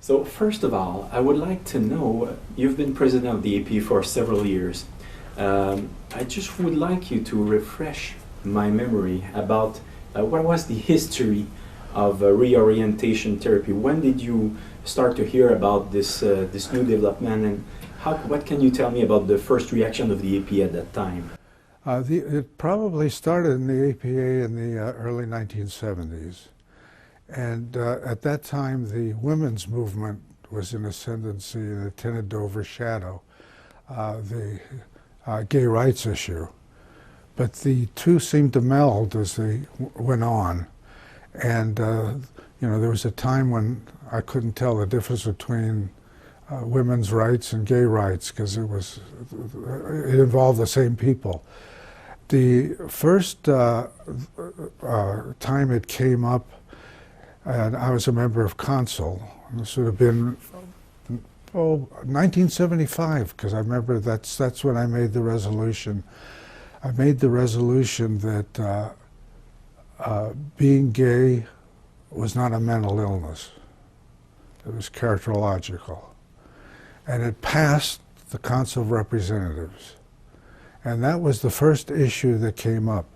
So first of all, I would like to know, you've been president of the AP for several years. I just would like you to refresh my memory about what was the history of reorientation therapy. When did you start to hear about this new development, and what can you tell me about the first reaction of the APA at that time? It probably started in the APA in the early 1970s. And at that time, the women's movement was in ascendancy and it tended to overshadow the gay rights issue. But the two seemed to meld as they went on. And you know, there was a time when I couldn't tell the difference between women's rights and gay rights because it involved the same people. The first time it came up, and I was a member of Council. This would have been 1975, because I remember that's when I made the resolution. I made the resolution that being gay was not a mental illness. It was characterological. And it passed the Council of Representatives. And that was the first issue that came up.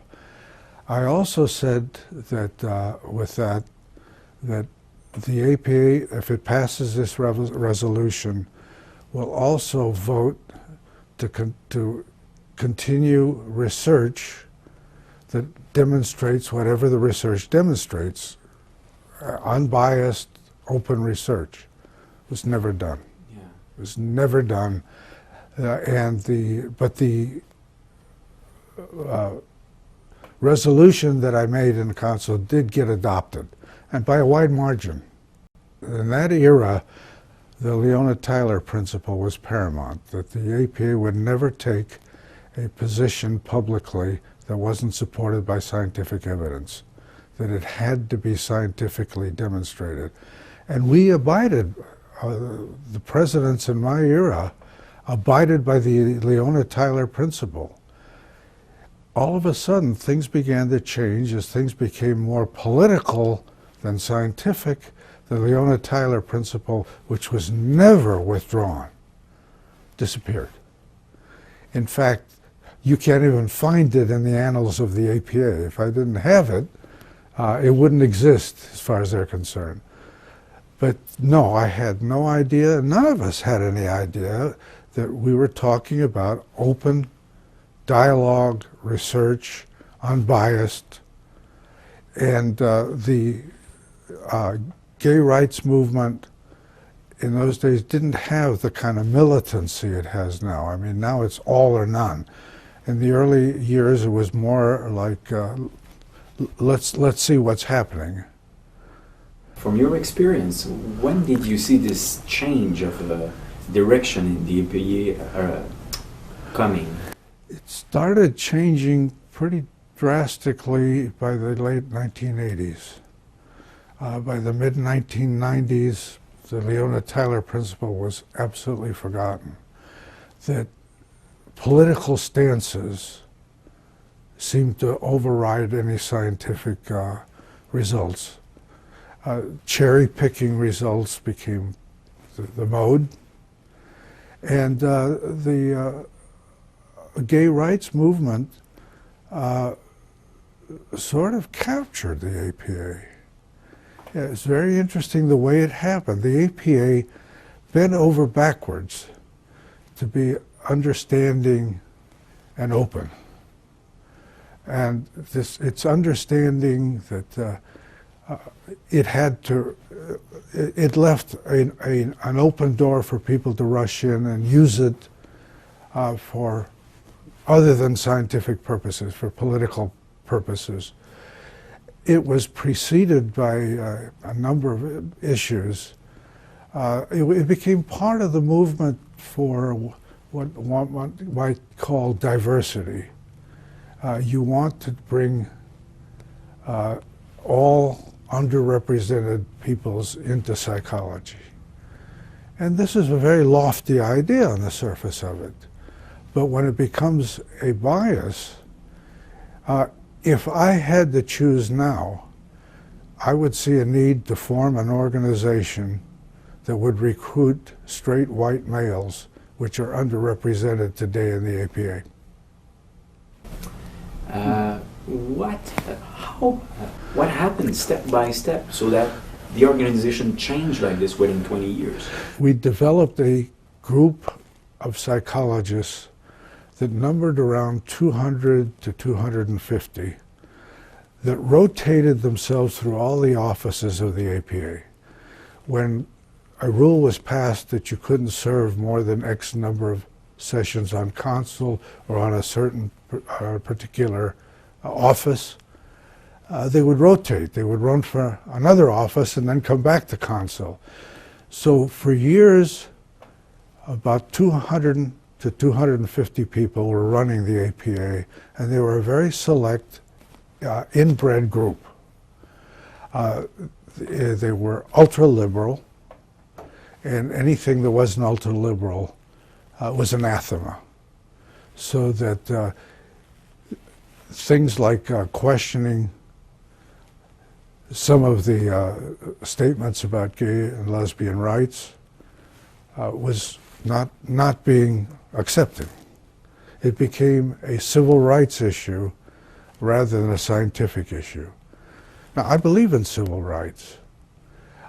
I also said that with that the APA, if it passes this resolution, will also vote to continue research that demonstrates whatever the research demonstrates, unbiased, open research. It was never done. Yeah. It was never done. But the resolution that I made in the Council did get adopted, and by a wide margin. In that era, the Leona Tyler principle was paramount, that the APA would never take a position publicly that wasn't supported by scientific evidence, that it had to be scientifically demonstrated. And we abided, the presidents in my era abided by the Leona Tyler principle. All of a sudden, things began to change as things became more political than scientific. The Leona Tyler principle, which was never withdrawn, disappeared. In fact, you can't even find it in the annals of the APA. If I didn't have it, it wouldn't exist as far as they're concerned. But no, I had no idea, none of us had any idea that we were talking about open dialogue, research, unbiased, and the gay rights movement in those days didn't have the kind of militancy it has now. I mean, now it's all or none. In the early years, it was more like, let's see what's happening. From your experience, when did you see this change of direction in the APA coming? It started changing pretty drastically by the late 1980s. By the mid-1990s, the Leona Tyler principle was absolutely forgotten. That political stances seemed to override any scientific results. Cherry-picking results became the mode. And the gay rights movement sort of captured the APA. Yeah, it's very interesting the way it happened. The APA bent over backwards to be understanding and open. And its understanding that it left an open door for people to rush in and use it for other than scientific purposes, for political purposes. It was preceded by a number of issues. It became part of the movement for what one might call diversity. You want to bring all underrepresented peoples into psychology. And this is a very lofty idea on the surface of it. But when it becomes a bias, if I had to choose now, I would see a need to form an organization that would recruit straight white males, which are underrepresented today in the APA. What happened step by step so that the organization changed like this within 20 years? We developed a group of psychologists that numbered around 200 to 250 that rotated themselves through all the offices of the APA. When a rule was passed that you couldn't serve more than X number of sessions on consul or on a certain particular office, they would rotate. They would run for another office and then come back to consul. So for years, about 200 to 250 people were running the APA, and they were a very select, inbred group. They were ultra-liberal, and anything that wasn't ultra-liberal was anathema. So that things like questioning some of the statements about gay and lesbian rights was not being accepted. It became a civil rights issue rather than a scientific issue. Now, I believe in civil rights.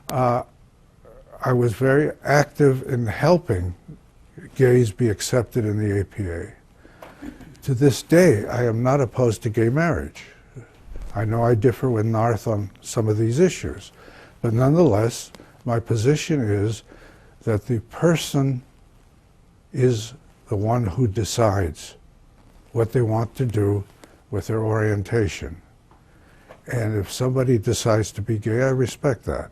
I was very active in helping gays be accepted in the APA. To this day, I am not opposed to gay marriage. I know I differ with Narth on some of these issues, but nonetheless, my position is that the person is the one who decides what they want to do with their orientation. And if somebody decides to be gay, I respect that.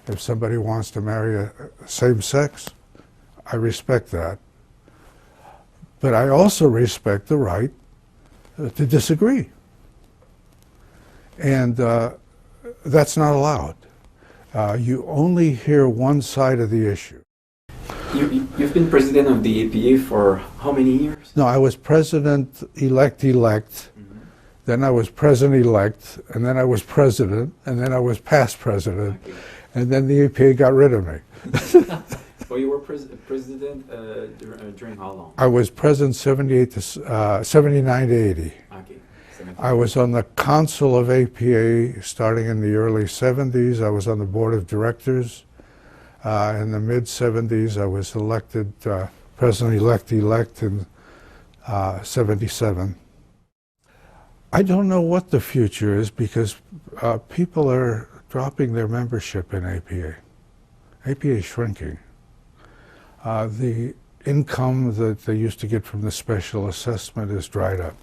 If somebody wants to marry a same sex, I respect that. But I also respect the right to disagree. And that's not allowed. You only hear one side of the issue. You've been president of the APA for how many years? No, I was president-elect, then I was president-elect, and then I was president, and then I was past president, okay. And then the APA got rid of me. Well, you were president during how long? I was president 79 to 80. Okay. I was on the council of APA starting in the early 70s. I was on the board of directors. In the mid-70s, I was elected president-elect in 77. I don't know what the future is because people are dropping their membership in APA. APA is shrinking. The income that they used to get from the special assessment is dried up.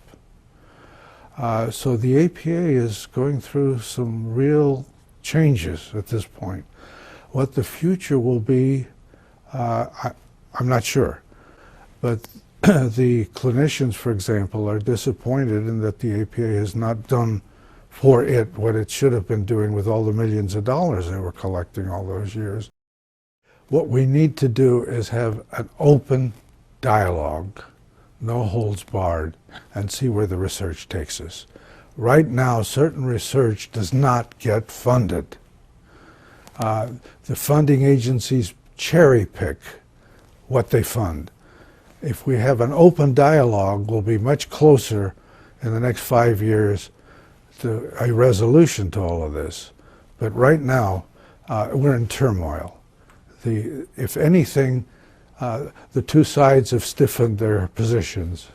So the APA is going through some real changes at this point. What the future will be, I'm not sure. But the clinicians, for example, are disappointed in that the APA has not done for it what it should have been doing with all the millions of dollars they were collecting all those years. What we need to do is have an open dialogue, no holds barred, and see where the research takes us. Right now, certain research does not get funded. The funding agencies cherry pick what they fund. If we have an open dialogue, we'll be much closer in the next 5 years to a resolution to all of this. But right now, we're in turmoil. If anything, the two sides have stiffened their positions.